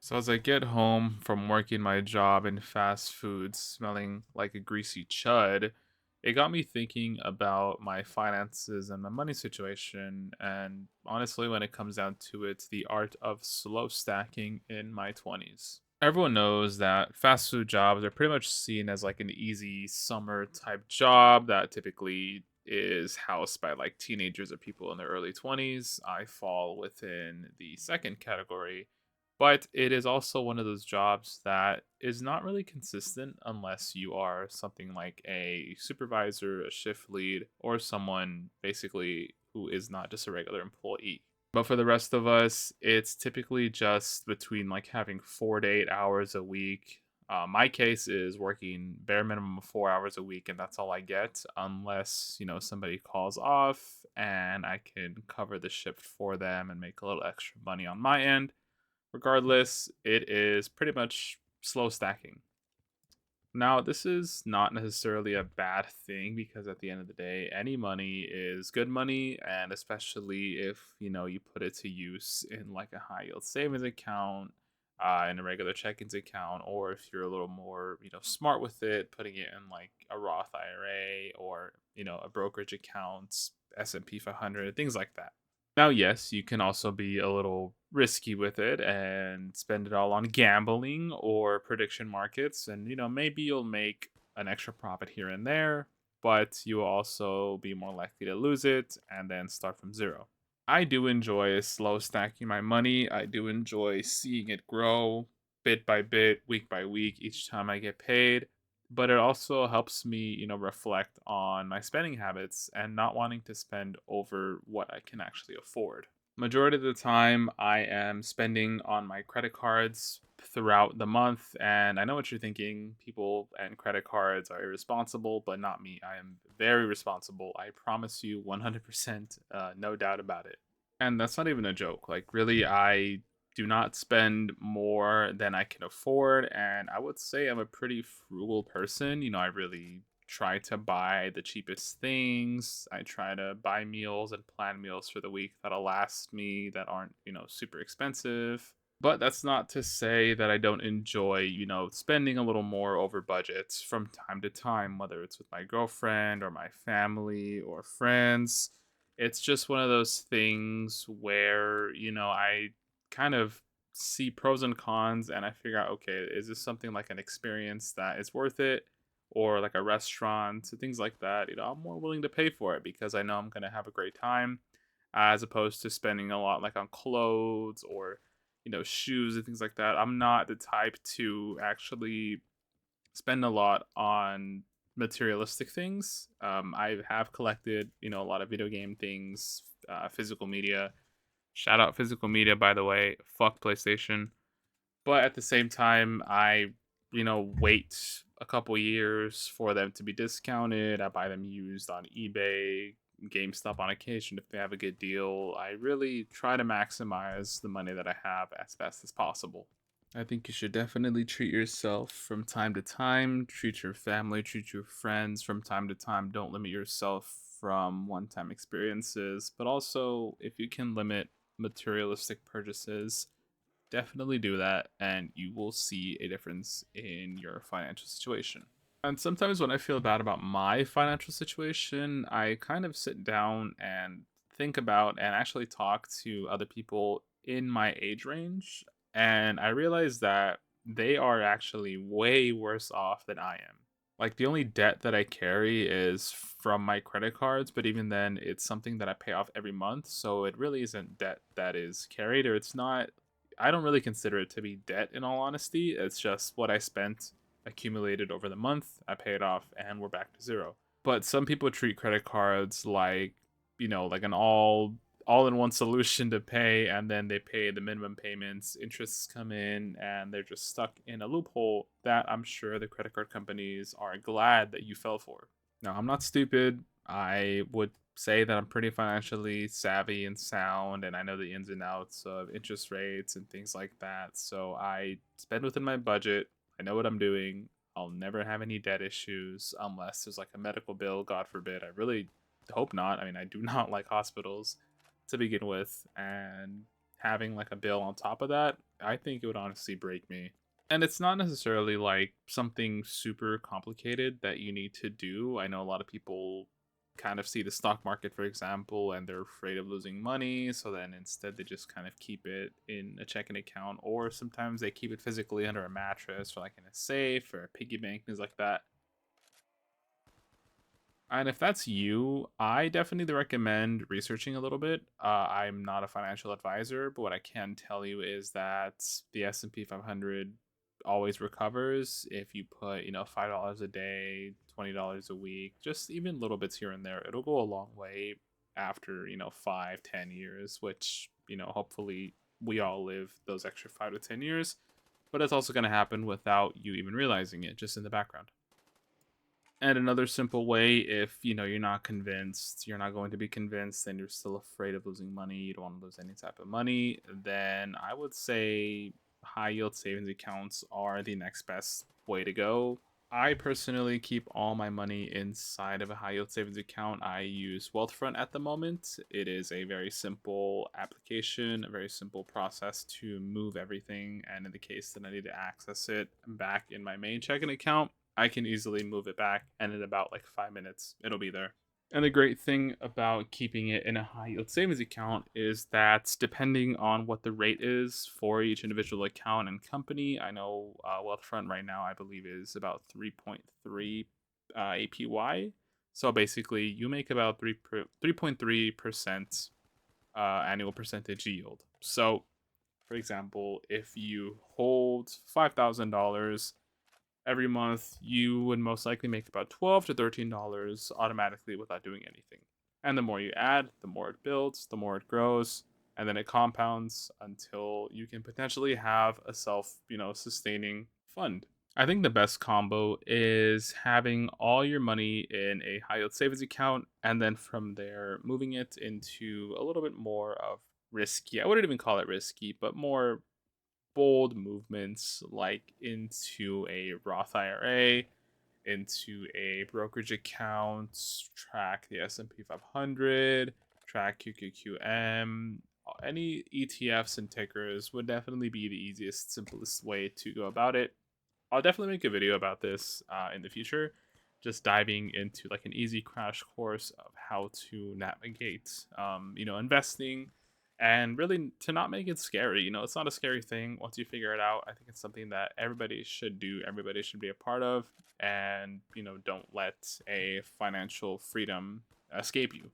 So as I get home from working my job in fast food, smelling like a greasy chud, it got me thinking about my finances and my money situation. And honestly, when it comes down to it, the art of slow stacking in my 20s. Everyone knows that fast food jobs are pretty much seen as like an easy summer type job that typically is housed by like teenagers or people in their early 20s. I fall within the second category, but it is also one of those jobs that is not really consistent unless you are something like a supervisor, a shift lead, or someone basically who is not just a regular employee. But for the rest of us, it's typically just between like having 4 to 8 hours a week. My case is working bare minimum of 4 hours a week, and that's all I get, unless somebody calls off and I can cover the shift for them and make a little extra money on my end. Regardless, it is pretty much slow stacking. Now, this is not necessarily a bad thing because at the end of the day, any money is good money, and especially if you put it to use in like a high yield savings account, in a regular checkings account, or if you're a little more smart with it, putting it in like a Roth IRA or a brokerage account, S&P 500, things like that. Now, yes, you can also be a little risky with it and spend it all on gambling or prediction markets. And, maybe you'll make an extra profit here and there, but you will also be more likely to lose it and then start from zero. I do enjoy slow stacking my money. I do enjoy seeing it grow bit by bit, week by week, each time I get paid. But it also helps me, reflect on my spending habits and not wanting to spend over what I can actually afford. Majority of the time, I am spending on my credit cards throughout the month. And I know what you're thinking. People and credit cards are irresponsible, but not me. I am very responsible. I promise you 100%, no doubt about it. And that's not even a joke. Like, really, I do not spend more than I can afford. And I would say I'm a pretty frugal person. I really try to buy the cheapest things. I try to buy meals and plan meals for the week that'll last me that aren't, super expensive. But that's not to say that I don't enjoy, spending a little more over budgets from time to time, whether it's with my girlfriend or my family or friends. It's just one of those things where, I kind of see pros and cons and I figure out, okay, is this something like an experience that is worth it? Or like a restaurant, so things like that, I'm more willing to pay for it because I know I'm gonna have a great time, as opposed to spending a lot like on clothes or shoes and things like that. I'm not the type to actually spend a lot on materialistic things. I have collected a lot of video game things, physical media. Shout out physical media, by the way. Fuck PlayStation. But at the same time, I, wait a couple years for them to be discounted. I buy them used on eBay, GameStop on occasion if they have a good deal. I really try to maximize the money that I have as best as possible. I think you should definitely treat yourself from time to time, treat your family, treat your friends from time to time. Don't limit yourself from one time experiences, but also if you can limit materialistic purchases, definitely do that, and you will see a difference in your financial situation. And sometimes when I feel bad about my financial situation, I kind of sit down and think about and actually talk to other people in my age range. And I realize that they are actually way worse off than I am. Like, the only debt that I carry is from my credit cards, but even then, it's something that I pay off every month. So it really isn't debt that is carried, or it's not. I don't really consider it to be debt in all honesty. It's just what I spent accumulated over the month. I pay it off and we're back to zero. But some people treat credit cards like, like an all in one solution to pay, and then they pay the minimum payments, interests come in, and they're just stuck in a loophole that I'm sure the credit card companies are glad that you fell for. Now, I'm not stupid. I would say that I'm pretty financially savvy and sound, and I know the ins and outs of interest rates and things like that. So I spend within my budget. I know what I'm doing. I'll never have any debt issues unless there's like a medical bill, God forbid. I really hope not. I mean, I do not like hospitals to begin with, and having like a bill on top of that I think it would honestly break me. And it's not necessarily like something super complicated that you need to do. I know a lot of people kind of see the stock market, for example, and they're afraid of losing money. So then instead, they just kind of keep it in a checking account, or sometimes they keep it physically under a mattress or like in a safe or a piggy bank, things like that. And if that's you, I definitely recommend researching a little bit. I'm not a financial advisor, but what I can tell you is that the S&P 500 always recovers if you put, $5 a day, $20 a week, just even little bits here and there. It'll go a long way after, 5, 10 years, which, hopefully we all live those extra 5 to 10 years. But it's also going to happen without you even realizing it, just in the background. And another simple way, if you're not convinced, you're not going to be convinced, and you're still afraid of losing money, you don't want to lose any type of money, then I would say high yield savings accounts are the next best way to go. I personally keep all my money inside of a high yield savings account. I use Wealthfront at the moment. It is a very simple application, a very simple process to move everything. And in the case that I need to access it back in my main checking account, I can easily move it back. And in about like 5 minutes, it'll be there. And the great thing about keeping it in a high yield savings account is that depending on what the rate is for each individual account and company, I know Wealthfront right now, I believe, is about 3.3 APY. So basically, you make about 3.3% annual percentage yield. So, for example, if you hold $5,000 every month, you would most likely make about $12 to $13 automatically without doing anything. And the more you add, the more it builds, the more it grows, and then it compounds until you can potentially have a sustaining fund. I think the best combo is having all your money in a high yield savings account, and then from there moving it into a little bit more of risky. I wouldn't even call it risky, but more bold movements like into a Roth IRA, into a brokerage account, track the S&P 500, track QQQM. Any ETFs and tickers would definitely be the easiest, simplest way to go about it. I'll definitely make a video about this in the future, just diving into like an easy crash course of how to navigate, investing, and really to not make it scary. It's not a scary thing once you figure it out. I think it's something that everybody should do, everybody should be a part of, and don't let a financial freedom escape you.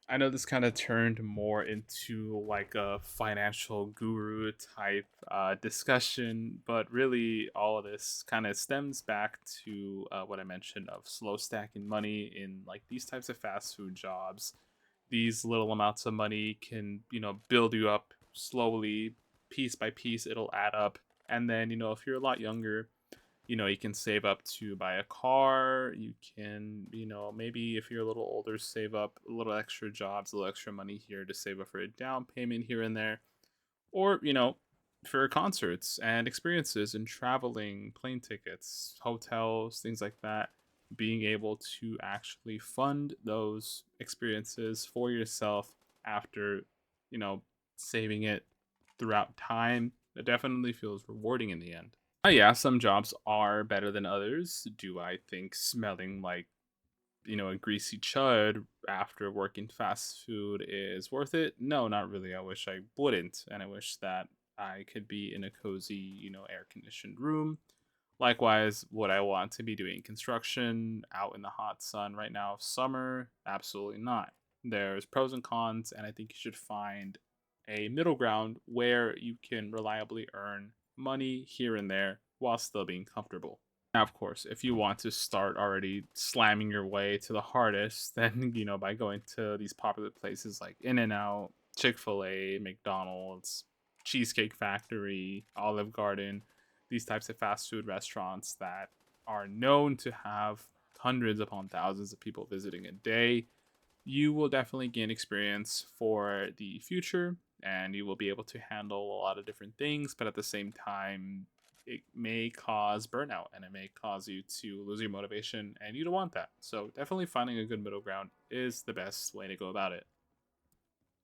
I know this kind of turned more into like a financial guru type discussion, but really all of this kind of stems back to what I mentioned of slow stacking money in like these types of fast food jobs. These little amounts of money can, build you up slowly, piece by piece, it'll add up. And then, if you're a lot younger, you can save up to buy a car. You can, maybe if you're a little older, save up a little extra jobs, a little extra money here to save up for a down payment here and there. Or, for concerts and experiences and traveling, plane tickets, hotels, things like that. Being able to actually fund those experiences for yourself after, you know, saving it throughout time, it definitely feels rewarding in the end. Yeah, some jobs are better than others. Do I think smelling like, a greasy chud after working fast food is worth it? No, not really. I wish I wouldn't. And I wish that I could be in a cozy, air conditioned room. Likewise, would I want to be doing construction out in the hot sun right now of summer? Absolutely not. There's pros and cons, and I think you should find a middle ground where you can reliably earn money here and there while still being comfortable. Now, of course, if you want to start already slamming your way to the hardest, then, by going to these popular places like In-N-Out, Chick-fil-A, McDonald's, Cheesecake Factory, Olive Garden, these types of fast food restaurants that are known to have hundreds upon thousands of people visiting a day, you will definitely gain experience for the future, and you will be able to handle a lot of different things, but at the same time, it may cause burnout and it may cause you to lose your motivation, and you don't want that. So, definitely finding a good middle ground is the best way to go about it.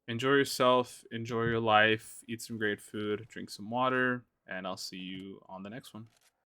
Enjoy yourself, enjoy your life, eat some great food, drink some water, and I'll see you on the next one.